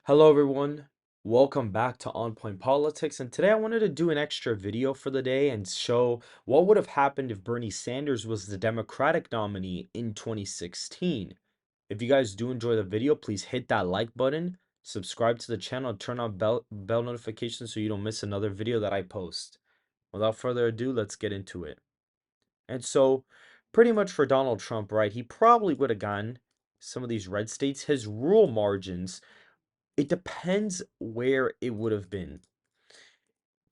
Hello, everyone. Welcome back to On Point Politics. And today I wanted to do an extra video for the day and show what would have happened if Bernie Sanders was the Democratic nominee in 2016. If you guys do enjoy the video, please hit that like button, subscribe to the channel, and turn on bell notifications so you don't miss another video that I post. Without further ado, let's get into it. And so, pretty much for Donald Trump, right, he probably would have gotten some of these red states. His rural margins, it depends where it would have been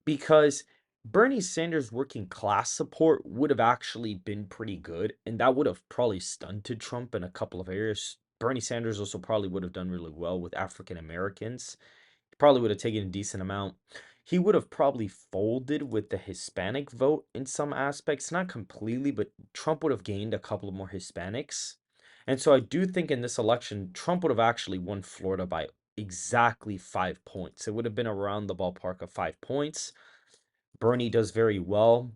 because Bernie Sanders' working class support would have actually been pretty good, and that would have probably stunted Trump in a couple of areas. Bernie Sanders also probably would have done really well with African Americans. He probably would have taken a decent amount. He would have probably folded with the Hispanic vote in some aspects, not completely, but Trump would have gained a couple of more Hispanics. And so I do think in this election, Trump would have actually won Florida by exactly 5 points. It would have been around the ballpark of 5 points. Bernie does very well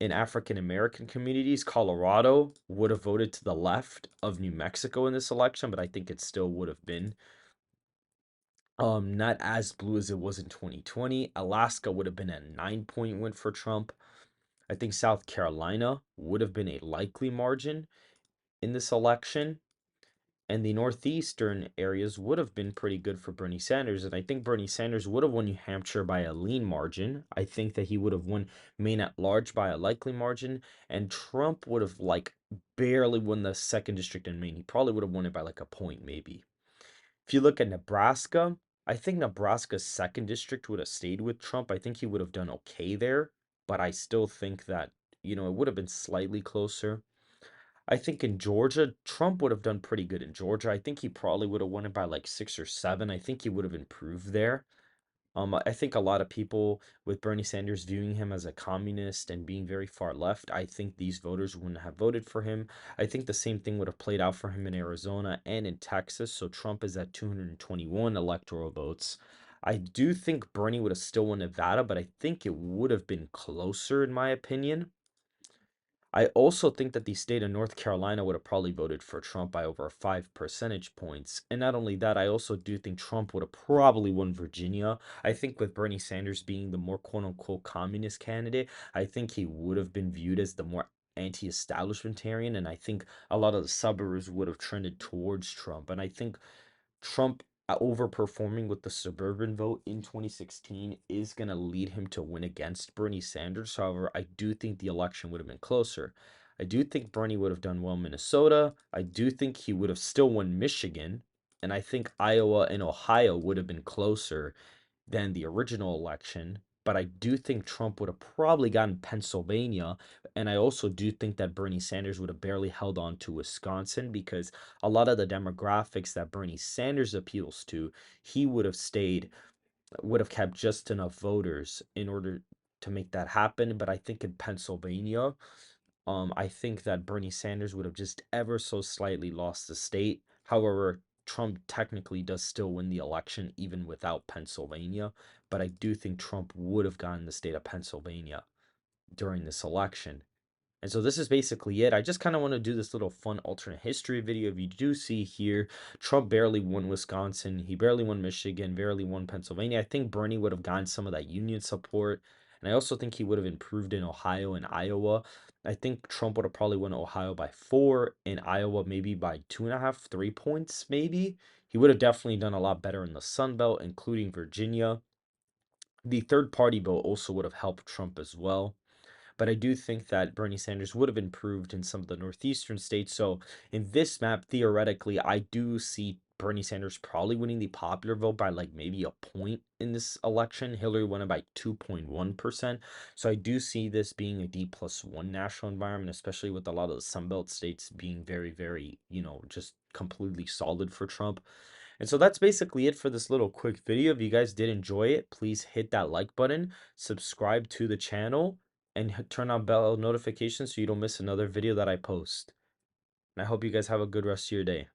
in African American communities. Colorado would have voted to the left of New Mexico in this election, but I think it still would have been not as blue as it was in 2020. Alaska would have been a 9 point win for Trump. I think South Carolina would have been a likely margin in this election. And the northeastern areas would have been pretty good for Bernie Sanders. And I think Bernie Sanders would have won New Hampshire by a lean margin. I think that he would have won Maine at large by a likely margin. And Trump would have like barely won the second district in Maine. He probably would have won it by like a point, maybe. If you look at Nebraska, I think Nebraska's second district would have stayed with Trump. I think he would have done okay there, but I still think that, it would have been slightly closer. I think in Georgia, Trump would have done pretty good in Georgia. I think he probably would have won it by like 6 or 7. I think he would have improved there. I think a lot of people with Bernie Sanders viewing him as a communist and being very far left, I think these voters wouldn't have voted for him. I think the same thing would have played out for him in Arizona and in Texas. So Trump is at 221 electoral votes. I do think Bernie would have still won Nevada, but I think it would have been closer in my opinion. I also think that the state of North Carolina would have probably voted for Trump by over 5 percentage points. And not only that, I also do think Trump would have probably won Virginia. I think with Bernie Sanders being the more quote unquote communist candidate, I think he would have been viewed as the more anti-establishmentarian. And I think a lot of the suburbs would have trended towards Trump. And I think Trump overperforming with the suburban vote in 2016 is going to lead him to win against Bernie Sanders. However, I do think the election would have been closer. I do think Bernie would have done well in Minnesota. I do think he would have still won Michigan. And I think Iowa and Ohio would have been closer than the original election. But I do think Trump would have probably gotten Pennsylvania. And I also do think that Bernie Sanders would have barely held on to Wisconsin because a lot of the demographics that Bernie Sanders appeals to, he would have kept just enough voters in order to make that happen. But I think in Pennsylvania, I think that Bernie Sanders would have just ever so slightly lost the state. However, Trump technically does still win the election even without Pennsylvania, but I do think Trump would have gotten the state of Pennsylvania during this election. And so this is basically it. I just kind of want to do this little fun alternate history video. If you do see here, Trump barely won Wisconsin. He barely won Michigan, barely won Pennsylvania. I think Bernie would have gotten some of that union support. And I also think he would have improved in Ohio and Iowa. I think Trump would have probably won Ohio by 4 and Iowa maybe by 2.5, 3 points, maybe. He would have definitely done a lot better in the Sun Belt, including Virginia. The third party vote also would have helped Trump as well. But I do think that Bernie Sanders would have improved in some of the northeastern states. So in this map, theoretically, I do see Bernie Sanders probably winning the popular vote by like maybe a point in this election. Hillary won it by 2.1%. So I do see this being a D+1 national environment, especially with a lot of the Sunbelt states being very, very, just completely solid for Trump. And so that's basically it for this little quick video. If you guys did enjoy it, please hit that like button, subscribe to the channel, and turn on bell notifications so you don't miss another video that I post. And I hope you guys have a good rest of your day.